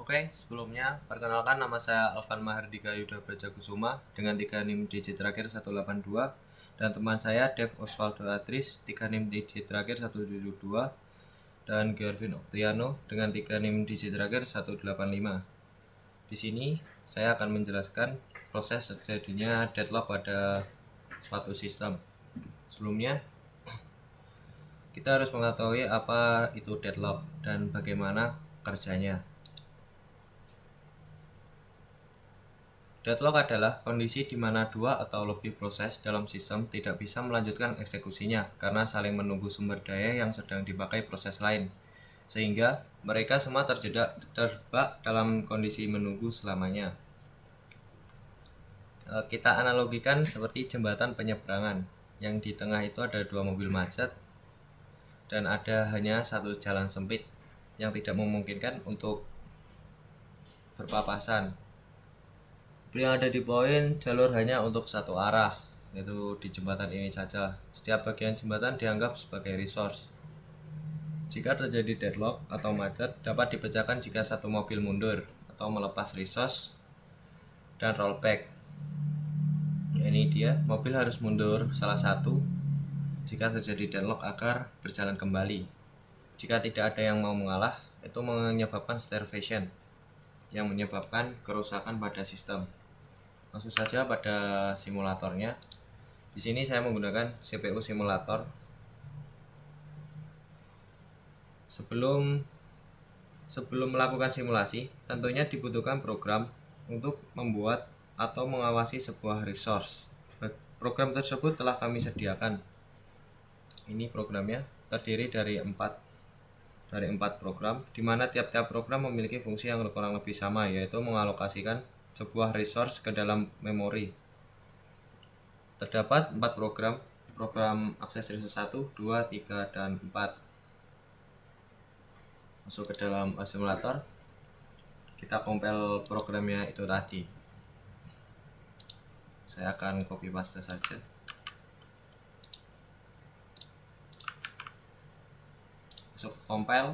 Oke, sebelumnya perkenalkan nama saya Alvan Mahardika Yuda Brajakusuma dengan 3 NIM digit terakhir 182 dan teman saya Dev Osvaldo Atris 3 NIM digit terakhir 172 dan Gervin Oktiano dengan 3 NIM digit terakhir 185. Di sini saya akan menjelaskan proses terjadinya deadlock pada suatu sistem. Sebelumnya kita harus mengetahui apa itu deadlock dan bagaimana kerjanya. Deadlock adalah kondisi di mana dua atau lebih proses dalam sistem tidak bisa melanjutkan eksekusinya karena saling menunggu sumber daya yang sedang dipakai proses lain, sehingga mereka semua terjebak dalam kondisi menunggu selamanya. Kita analogikan seperti jembatan penyeberangan, yang di tengah itu ada dua mobil macet dan ada hanya satu jalan sempit yang tidak memungkinkan untuk berpapasan. Yang ada di poin jalur hanya untuk satu arah, yaitu di jembatan ini saja. Setiap bagian jembatan dianggap sebagai resource. Jika terjadi deadlock atau macet, dapat dipecahkan jika satu mobil mundur atau melepas resource dan rollback. Ini dia, mobil harus mundur salah satu jika terjadi deadlock agar berjalan kembali. Jika tidak ada yang mau mengalah, itu menyebabkan starvation yang menyebabkan kerusakan pada sistem. Langsung saja pada simulatornya. Di sini saya menggunakan CPU simulator. Sebelum melakukan simulasi, tentunya dibutuhkan program untuk membuat atau mengawasi sebuah resource. Program tersebut telah kami sediakan. Ini programnya terdiri dari 4 program, di mana tiap-tiap program memiliki fungsi yang kurang lebih sama, yaitu mengalokasikan sebuah resource ke dalam memori. Terdapat 4 program akses resource 1, 2, 3, dan 4. Masuk ke dalam simulator, kita compile programnya itu tadi. Saya akan copy paste saja. Masuk ke compile,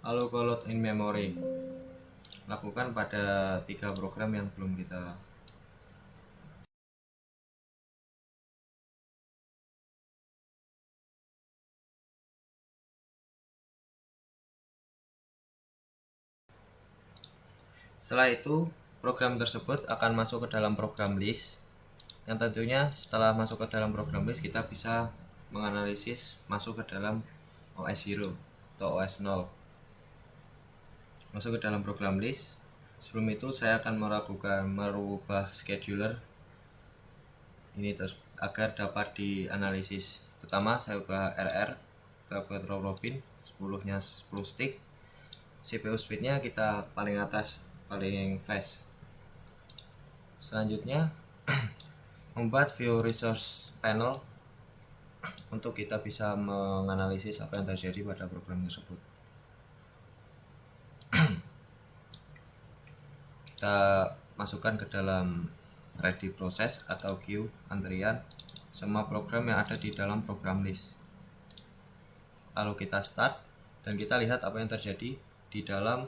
lalu ke load in memory. Lakukan pada 3 program yang belum kita. Setelah itu, program tersebut akan masuk ke dalam program list, yang tentunya setelah masuk ke dalam program list kita bisa menganalisis masuk ke dalam OS 0 atau OS 0. Masuk ke dalam program list. Sebelum itu saya akan merubah scheduler ini agar dapat dianalisis. Pertama saya ubah RR, kita buat row robin 10-nya 10 stick. CPU speednya kita paling atas, paling fast. Selanjutnya membuat view resource panel untuk kita bisa menganalisis apa yang terjadi pada program tersebut. Kita masukkan ke dalam ready process atau queue antrian semua program yang ada di dalam program list. Lalu kita start dan kita lihat apa yang terjadi di dalam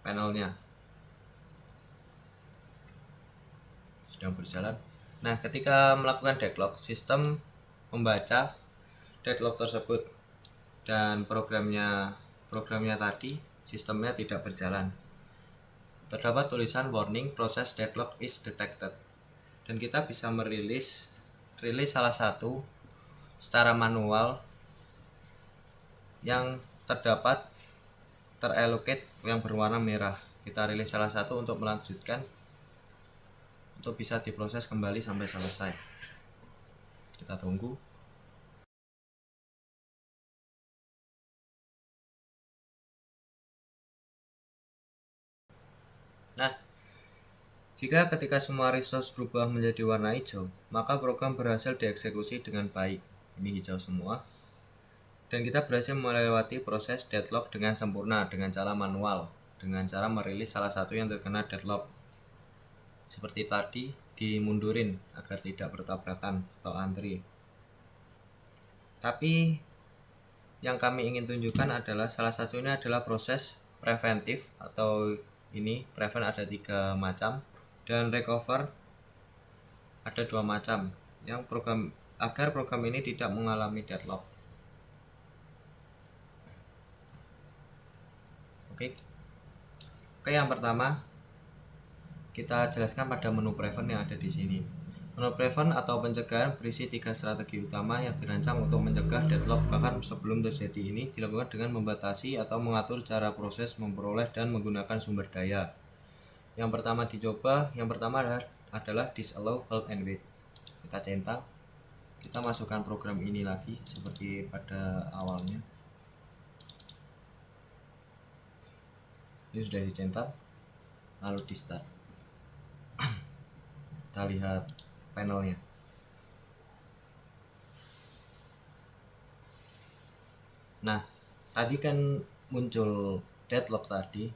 panelnya. Sedang berjalan. Nah, ketika melakukan deadlock, sistem membaca deadlock tersebut dan programnya tadi sistemnya tidak berjalan. Terdapat tulisan warning process deadlock is detected, dan kita bisa rilis salah satu secara manual yang terdapat terallocate yang berwarna merah. Kita rilis salah satu untuk melanjutkan untuk bisa diproses kembali sampai selesai. Kita tunggu. Nah, jika ketika semua resource berubah menjadi warna hijau, maka program berhasil dieksekusi dengan baik. Ini hijau semua. Dan kita berhasil melewati proses deadlock dengan sempurna dengan cara manual, dengan cara merilis salah satu yang terkena deadlock. Seperti tadi, dimundurin agar tidak bertabrakan atau antri. Tapi yang kami ingin tunjukkan adalah salah satunya adalah proses preventif, atau ini prevent ada 3 macam dan recover ada 2 macam, yang program agar program ini tidak mengalami deadlock. Oke, yang pertama kita jelaskan pada menu prevent yang ada di sini. Menu prevent atau pencegahan berisi 3 strategi utama yang dirancang untuk mencegah deadlock bahkan sebelum terjadi. Ini dilakukan dengan membatasi atau mengatur cara proses memperoleh dan menggunakan sumber daya. Yang pertama adalah disallow halt and wait. Kita centang, kita masukkan program ini lagi seperti pada awalnya. Ini sudah dicetak, lalu di start. Kita lihat panelnya. Nah, tadi kan muncul deadlock tadi,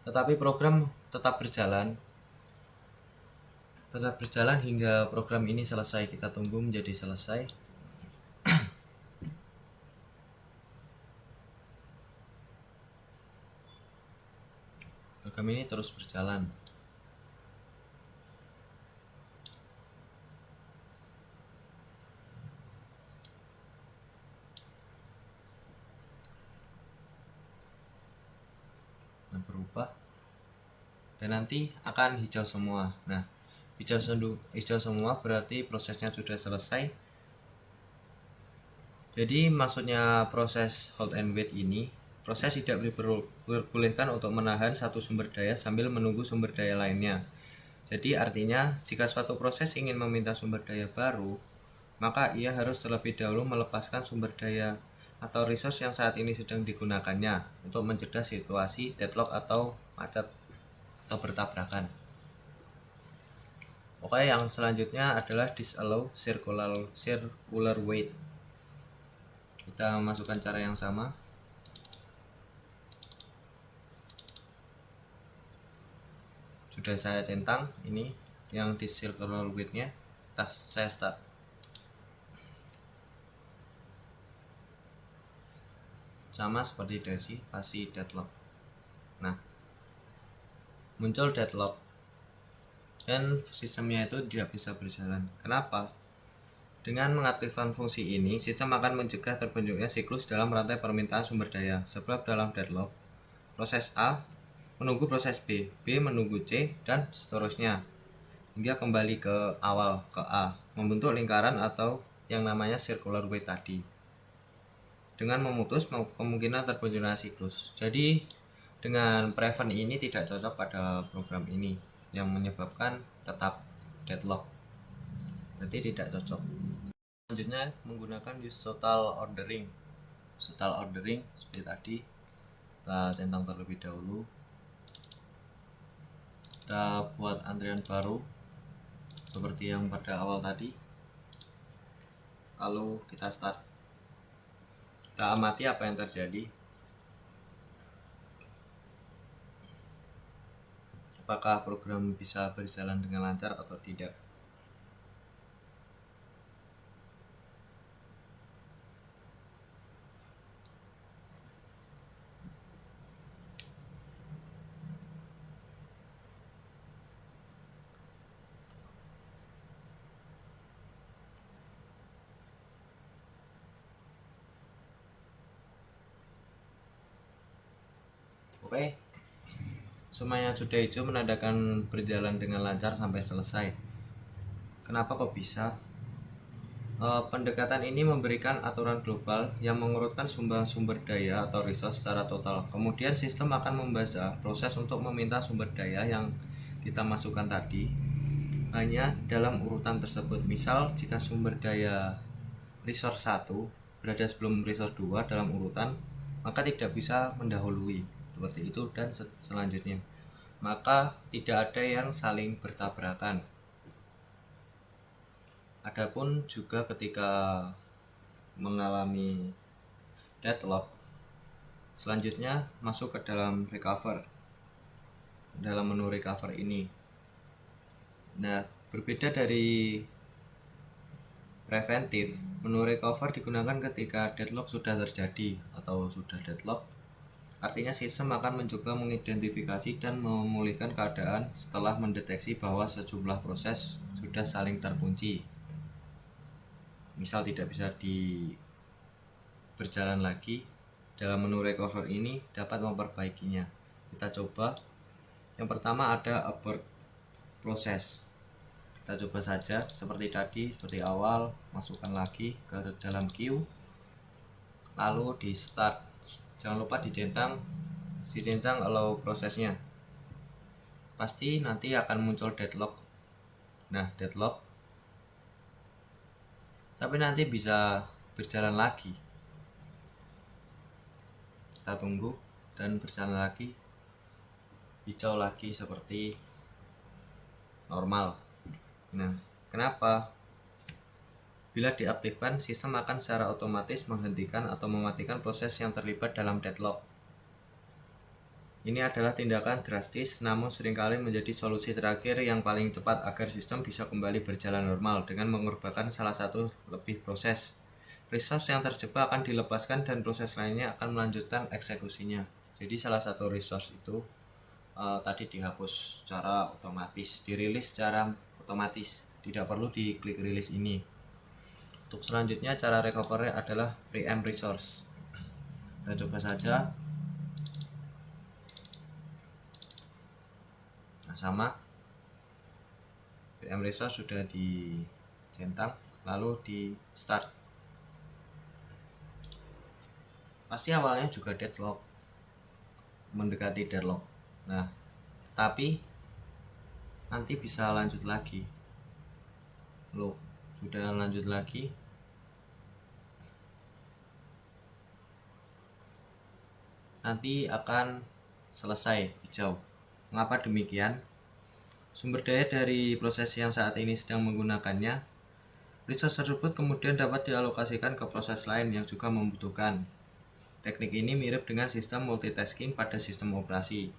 tetapi program tetap berjalan hingga program ini selesai. Kita tunggu menjadi selesai. Program ini terus berjalan. Berubah dan nanti akan hijau semua. Nah, hijau semua berarti prosesnya sudah selesai. Jadi maksudnya proses hold and wait ini, proses tidak diperbolehkan untuk menahan satu sumber daya sambil menunggu sumber daya lainnya. Jadi artinya jika suatu proses ingin meminta sumber daya baru, maka ia harus terlebih dahulu melepaskan sumber daya atau resource yang saat ini sedang digunakannya untuk mencegah situasi deadlock atau macet atau bertabrakan. Oke, yang selanjutnya adalah disallow circular wait. Kita masukkan cara yang sama. Sudah saya centang ini yang di circular wait-nya. Saya start. Sama seperti tadi, pasti deadlock. Nah, muncul deadlock dan sistemnya itu tidak bisa berjalan. Kenapa? Dengan mengaktifkan fungsi ini, sistem akan mencegah terbentuknya siklus dalam rantai permintaan sumber daya. Sebab dalam deadlock, proses A menunggu proses B, B menunggu C, dan seterusnya hingga kembali ke awal, ke A, membentuk lingkaran atau yang namanya circular wait tadi. Dengan memutus kemungkinan terbentuknya siklus. Jadi dengan prevent ini tidak cocok pada program ini, yang menyebabkan tetap deadlock. Berarti tidak cocok. Selanjutnya menggunakan use total ordering. Total ordering seperti tadi, kita centang terlebih dahulu. Kita buat antrian baru seperti yang pada awal tadi, lalu kita start. Kita amati apa yang terjadi. Apakah program bisa berjalan dengan lancar atau tidak. Oke, semuanya sudah hijau menandakan berjalan dengan lancar sampai selesai. Kenapa kok bisa? Pendekatan ini memberikan aturan global yang mengurutkan sumber daya atau resource secara total. Kemudian sistem akan membaca proses untuk meminta sumber daya yang kita masukkan tadi hanya dalam urutan tersebut. Misal jika sumber daya resource 1 berada sebelum resource 2 dalam urutan, maka tidak bisa mendahului seperti itu dan selanjutnya. Maka tidak ada yang saling bertabrakan. Adapun juga ketika mengalami deadlock, selanjutnya masuk ke dalam recover, dalam menu recover ini. Nah, berbeda dari preventif, menu recover digunakan ketika deadlock sudah terjadi atau sudah deadlock. Artinya sistem akan mencoba mengidentifikasi dan memulihkan keadaan setelah mendeteksi bahwa sejumlah proses sudah saling terkunci. Misal tidak bisa berjalan lagi, dalam menu recover ini dapat memperbaikinya. Kita coba. Yang pertama ada abort proses. Kita coba saja seperti tadi, seperti awal, masukkan lagi ke dalam queue, lalu di start. Jangan lupa dicentang allow prosesnya. Pasti nanti akan muncul deadlock. Nah, deadlock, tapi nanti bisa berjalan lagi. Kita tunggu dan berjalan lagi, hijau lagi seperti normal. Nah, kenapa? Bila diaktifkan, sistem akan secara otomatis menghentikan atau mematikan proses yang terlibat dalam deadlock. Ini adalah tindakan drastis, namun seringkali menjadi solusi terakhir yang paling cepat agar sistem bisa kembali berjalan normal dengan mengorbankan salah satu lebih proses. Resource yang terjebak akan dilepaskan dan proses lainnya akan melanjutkan eksekusinya. Jadi salah satu resource itu tadi dihapus secara otomatis, dirilis secara otomatis, tidak perlu diklik rilis ini. Untuk selanjutnya cara recovery adalah preempt resource. Kita coba saja. Nah, sama preempt resource sudah dicentang, lalu di start. Pasti awalnya juga deadlock, mendekati deadlock. Nah, tapi nanti bisa lanjut lagi. Loh, sudah lanjut lagi. Nanti akan selesai hijau. Mengapa demikian? Sumber daya dari proses yang saat ini sedang menggunakannya, resource tersebut kemudian dapat dialokasikan ke proses lain yang juga membutuhkan. Teknik ini mirip dengan sistem multitasking pada sistem operasi,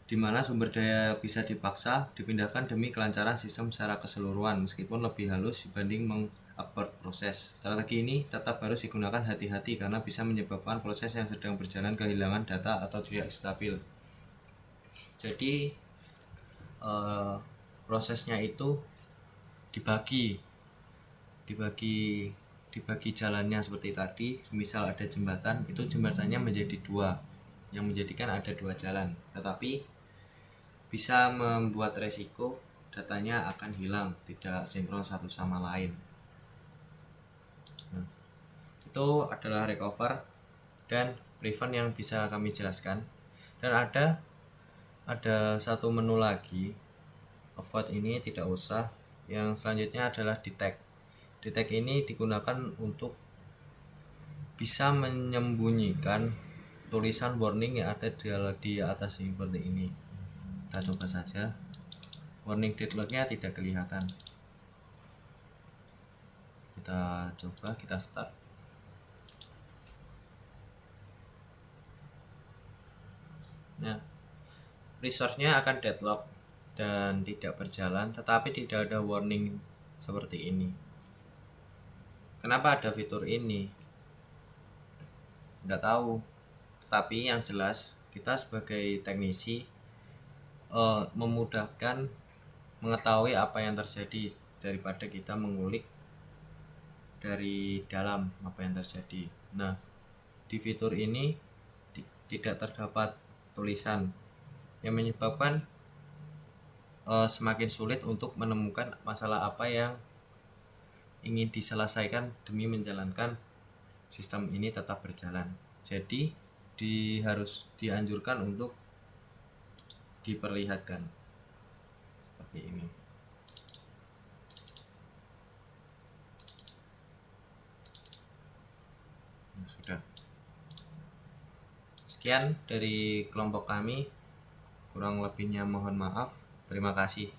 di mana sumber daya bisa dipaksa dipindahkan demi kelancaran sistem secara keseluruhan meskipun lebih halus dibanding mengabort proses. Strategi ini tetap harus digunakan hati-hati karena bisa menyebabkan proses yang sedang berjalan kehilangan data atau tidak stabil. Jadi prosesnya itu dibagi jalannya seperti tadi. Misal ada jembatan, itu jembatannya menjadi dua, yang menjadikan ada dua jalan, tetapi bisa membuat resiko datanya akan hilang, tidak sinkron satu sama lain. Nah, itu adalah recover dan prevent yang bisa kami jelaskan. Dan ada satu menu lagi, avoid ini tidak usah. Yang selanjutnya adalah detect. Detect ini digunakan untuk bisa menyembunyikan tulisan warning yang ada di atas seperti ini. Kita coba saja. Warning deadlocknya tidak kelihatan. Kita coba, kita start. Nah, resource-nya akan deadlock dan tidak berjalan, tetapi tidak ada warning seperti ini. Kenapa ada fitur ini? Nggak tahu. Tapi yang jelas kita sebagai teknisi memudahkan mengetahui apa yang terjadi daripada kita mengulik dari dalam apa yang terjadi. Nah, di fitur ini tidak terdapat tulisan yang menyebabkan semakin sulit untuk menemukan masalah apa yang ingin diselesaikan demi menjalankan sistem ini tetap berjalan. Jadi harus dianjurkan untuk diperlihatkan seperti ini. Sudah. Sekian dari kelompok kami, kurang lebihnya mohon maaf. Terima kasih.